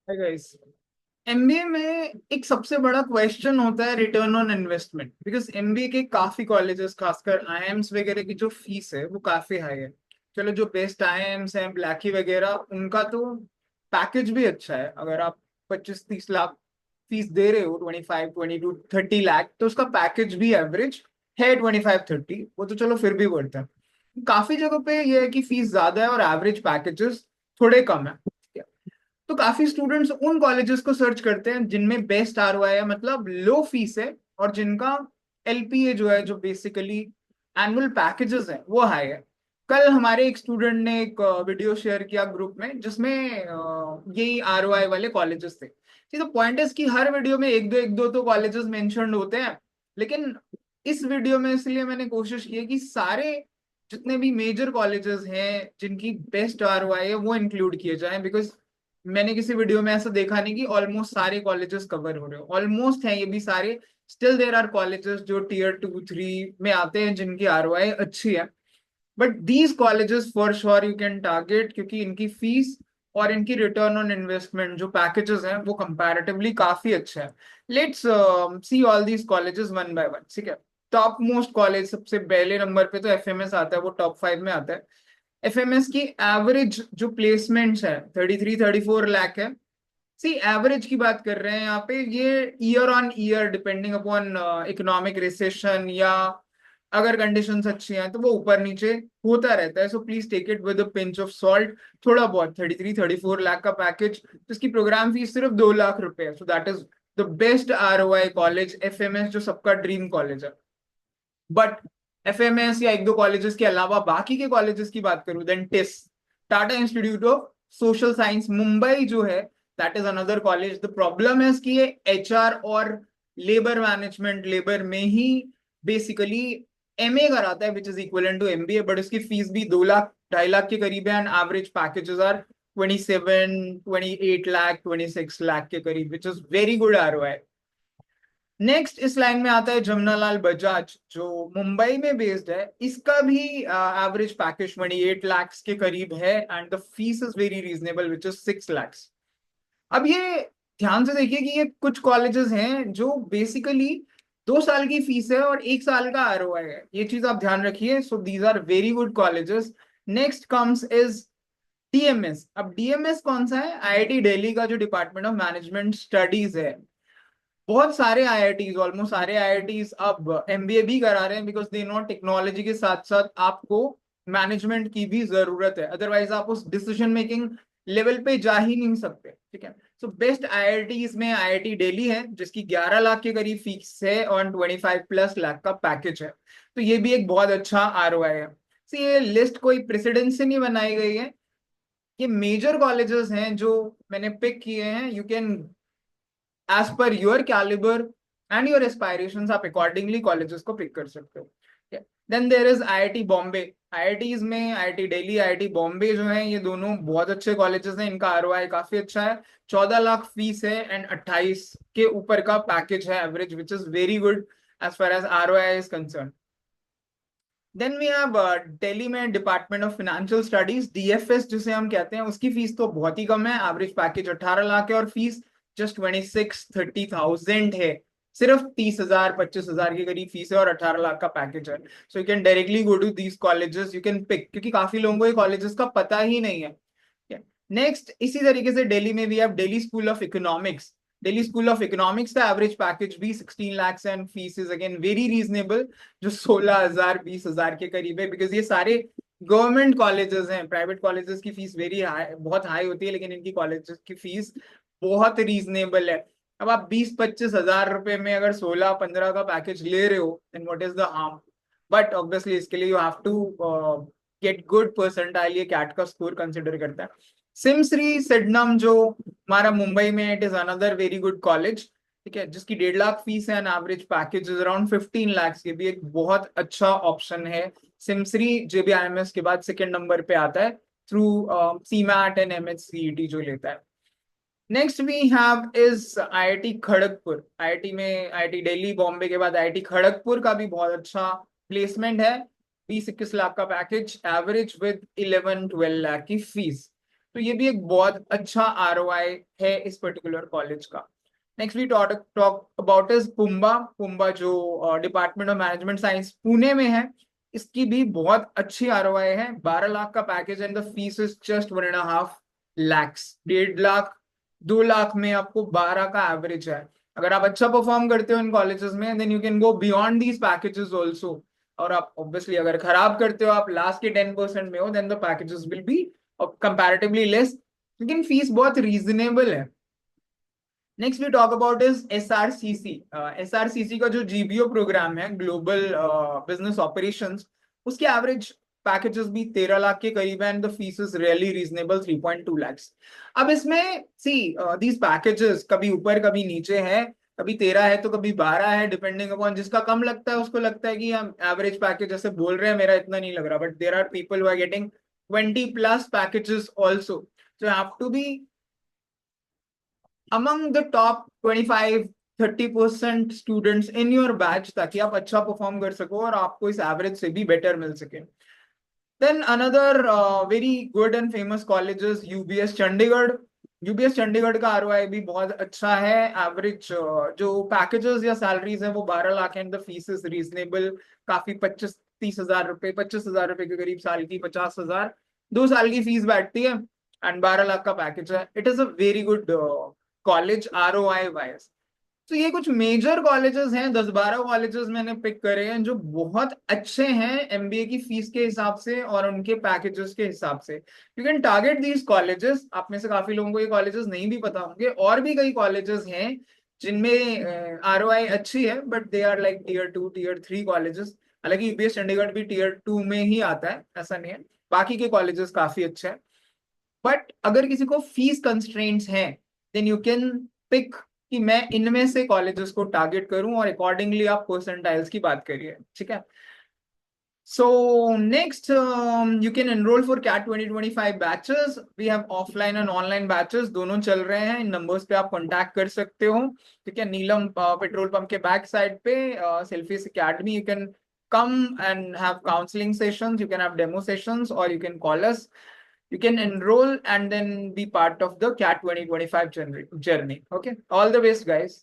Hi guys. MBA में एक सबसे बड़ा क्वेश्चन होता है return on investment, because MBA के काफी कॉलेजेस, खासकर आईएम्स वगैरह की जो फीस है वो काफी हाई है। चलो, जो बेस्ट आईएम्स हैं, ब्लैकी वगैरह, उनका तो पैकेज भी अच्छा है। अगर आप 25-30 लाख फीस दे रहे हो, 25-22-30 लाख, तो उसका पैकेज भी एवरेज है 25-30। वो तो चलो फिर भी बढ़ता है। काफी जगहों पे ये है कि फीस ज्यादा है और एवरेज पैकेजेस थोड़े कम है। तो काफी स्टूडेंट्स उन कॉलेजेस को सर्च करते हैं जिनमें बेस्ट आरओआई है, मतलब लो फीस है, और जिनका एलपीए जो है, जो बेसिकली एनुअल पैकेजेस है, वो हाई है। कल हमारे एक स्टूडेंट ने एक वीडियो शेयर किया ग्रुप में, जिसमें यही आरओआई वाले कॉलेजेस थे। तो पॉइंट है कि हर वीडियो में एक दो तो कॉलेजेस मेंशन्ड होते हैं, लेकिन इस वीडियो में इसलिए मैंने कोशिश की है कि सारे जितने भी मेजर कॉलेजेस हैं जिनकी बेस्ट आरओआई है वो इंक्लूड किए जाएं। बिकॉज मैंने किसी वीडियो में ऐसा देखा नहीं कि ऑलमोस्ट सारे कॉलेजेस कवर हो रहे हो। ऑलमोस्ट हैं ये भी सारे। स्टिल देयर आर कॉलेजेस जो टियर 2-3 में आते हैं जिनकी आरओआई अच्छी है। But these colleges for sure you can target, क्योंकि इनकी फीस और इनकी रिटर्न ऑन इन्वेस्टमेंट जो पैकेजेस हैं वो कंपैरेटिवली काफी अच्छे हैं। Let's see all these colleges one by one, ठीक है। टॉप मोस्ट कॉलेज, सबसे पहले नंबर पे तो एफएमएस आता है, वो टॉप 5 में आता है। एफएमएस की एवरेज जो प्लेसमेंट्स है 33-34 लाख है। सी एवरेज की बात कर रहे हैं यहाँ पे, ये year on year depending upon economic recession, या अगर कंडीशंस अच्छी हैं तो वो ऊपर नीचे होता रहता है। So please take it with a pinch of salt. थोड़ा बहुत 33-34 लाख का पैकेज, जिसकी प्रोग्राम फीस सिर्फ 2 लाख रुपए है। So that is the best ROI college, FMS, जो सबका ड्रीम कॉलेज है। बट एफएमएस या एक दो कॉलेजेस के अलावा बाकी के कॉलेजेस की बात करूं, then TISS, Tata institute of social science Mumbai जो है, that is another college. The problem है कि ये एचआर और लेबर मैनेजमेंट, लेबर में ही बेसिकली एमए कराता है, which is equivalent to MBA. But इसकी फीस भी 2 लाख 2.5 लाख के करीब है, and average packages are 27-28 lakh, 26 lakh के करीब, which is very good ROI. Next इस लाइन में आता है जमनालाल बजाज, जो मुंबई में बेस्ड है। इसका भी एवरेज पैकेज 28 लाख के करीब है, and the fees is very reasonable, which is 6 lakh. अब ये ध्यान से देखिए कि ये कुछ कॉलेजेस हैं जो बेसिकली 2 साल की फीस है और 1 साल का आरओआई है। ये चीज आप ध्यान रखिए। So these are very good colleges. Next comes is DMS. अब डीएमएस कौन सा है? आईआईटी दिल्ली का जो डिपार्टमेंट ऑफ मैनेजमेंट स्टडीज है। बहुत सारे आईआईटीज, ऑलमोस्ट सारे आईआईटीज अब एमबीए भी करा रहे हैं, बिकॉज दे नो टेक्नोलॉजी के साथ साथ आपको मैनेजमेंट की भी जरूरत है, अदरवाइज आप उस डिसीजन मेकिंग लेवल पे जा ही नहीं सकते, ठीक है। सो बेस्ट आईआईटीज में आईआईटी दिल्ली है, जिसकी 11 लाख के करीब फीस है और 25+ लाख का पैकेज है। तो ये भी एक बहुत अच्छा आरओआई है। So, ये लिस्ट कोई प्रेसिडेंस से नहीं बनाई गई है। ये मेजर कॉलेजेस हैं जो मैंने पिक किए हैं। You can, as per your calibre and your aspirations, आप अकॉर्डिंगली कॉलेजेस को पिक कर सकते हो। Then there is IIT Bombay. IITs में आईआईटी दिल्ली, आईआईटी बॉम्बे जो है, ये दोनों बहुत अच्छे कॉलेजेस हैं। इनका आरओआई काफी अच्छा है। 14 लाख फीस है एंड 28 के ऊपर का पैकेज है average, which is very good as far as ROI is concern. Then we have Delhi में department of financial studies, DFS जिसे हम कहते हैं। उसकी फीस तो बहुत ही कम है। एवरेज पैकेज 18 लाख है और फीस जस्ट 26-30 थाउजेंड है। सिर्फ 30,000 25,000 के करीब फीस है और 18 लाख का पैकेज है। So you can directly go to these colleges, you can pick, क्योंकि काफी लोगों को ये कॉलेजेस का पता ही नहीं है। नेक्स्ट इसी तरीके से दिल्ली में भी आप Delhi school of economics. Delhi school of economics का एवरेज पैकेज भी 16 lakh and fees is again very reasonable, जो 16,000 20,000 के करीब है। बिकॉज ये सारे गवर्नमेंट कॉलेजेस हैं। प्राइवेट कॉलेजेस की फीस वेरी हाई, बहुत हाई होती है, लेकिन इनकी कॉलेजेस की फीस बहुत रीजनेबल है। अब आप 20-25 हजार रुपए में अगर 16-15 का पैकेज ले रहे हो, then what is the harm? But obviously इसके लिए you have to get good percentile. ये कैट का स्कोर कंसिडर करता है। सिमश्री सिडनम जो हमारा मुंबई में, it is another very good college, ठीक है, जिसकी 1.5 लाख फीस है and average package is around 15 lakh. ये भी एक बहुत अच्छा ऑप्शन है। सिमश्री जेबीआईएमएस के बाद सेकंड नंबर पे आता है थ्रू सीमैट एंड एमएचसीईटी जो लेता है। Next we have is IIT Kharagpur. IIT में आईआईटी दिल्ली बॉम्बे के बाद आईआईटी खड़गपुर का भी बहुत अच्छा प्लेसमेंट है। 20-21 लाख का पैकेज, एवरेज विद 11-12 लाख की फीस। तो ये भी एक बहुत अच्छा आरओआई है इस पर्टिकुलर कॉलेज का। Next we talk about is PUMBA. PUMBA जो department of management science Pune में है, इसकी भी बहुत अच्छी आरओआई है। 12 लाख का package and the fees is just 1.5 lakhs। 1.5 lakh 2 lakh में आपको 12 का एवरेज है। अगर आप अच्छा परफॉर्म करते हो इन कॉलेजेस में, then you can go beyond these packages also. और आप ऑब्वियसली अगर खराब करते हो, आप लास्ट के 10% में हो, then the packages will be comparatively less, लेकिन फीस बहुत रीजनेबल है। Next we talk about is SRCC. SRCC का जो जीबीओ प्रोग्राम है, ग्लोबल बिजनेस ऑपरेशंस, उसके एवरेज पैकेजेस भी 13 लाख के करीब है and the fees is really reasonable 3.2 lakhs। अब इसमें सी दीज पैकेजेस कभी ऊपर कभी नीचे है, कभी 13 है तो कभी 12 है, डिपेंडिंग अपॉन जिसका कम लगता है उसको लगता है कि हम एवरेज पैकेज जैसे बोल रहे हैं, मेरा इतना नहीं लग रहा, but there are people who are getting 20+ packages also. So you have to be among the top 25-30% students in your batch, ताकि आप अच्छा परफॉर्म कर सको और आपको इस एवरेज से भी बेटर मिल सके। Then another very good and famous college is UBS Chandigarh. UBS Chandigarh का आरओआई भी बहुत अच्छा है। एवरेज जो पैकेजेस या सैलरीज है वो 12 lakh and the fees is reasonable, काफी 25-30 हजार रुपए, 25 हजार रुपए के करीब साल की, 50 हजार 2 साल की फीस बैठती है एंड 12 लाख का पैकेज है। It is a very good college ROI wise. तो ये कुछ मेजर कॉलेजेस हैं, 10-12 कॉलेजेस मैंने पिक करे हैं जो बहुत अच्छे हैं एमबीए की फीस के हिसाब से और उनके पैकेजेस के हिसाब से। You can target these colleges. आप में से काफी लोगों को ये कॉलेजेस नहीं भी पता होंगे, और भी कई कॉलेजेस हैं जिनमें आरओआई अच्छी है, but they are like Tier 2 Tier 3 colleges. हालांकि यूपीएस चंडीगढ़ भी Tier 2 में ही आता है, ऐसा नहीं है, बाकी के कॉलेजेस काफी अच्छे हैं। बट अगर किसी को फीस कंस्ट्रेंट्स हैं, देन यू कैन पिक कि मैं इनमें से कॉलेजेस को टारगेट करूं और अकॉर्डिंगली आप परसेंटाइल्स की बात करिए, ठीक है। So next, you can enroll for CAT 2025 batches. We have offline and online batches, दोनों चल रहे हैं। इन नंबर्स पे आप कांटेक्ट कर सकते हो, ठीक है। नीलम पेट्रोल पंप के बैक साइड पे selfies academy, you can come and have counseling sessions, you can have demo sessions, or you can call us. You can enroll and then be part of the CAT 2025 journey. Okay, all the best guys.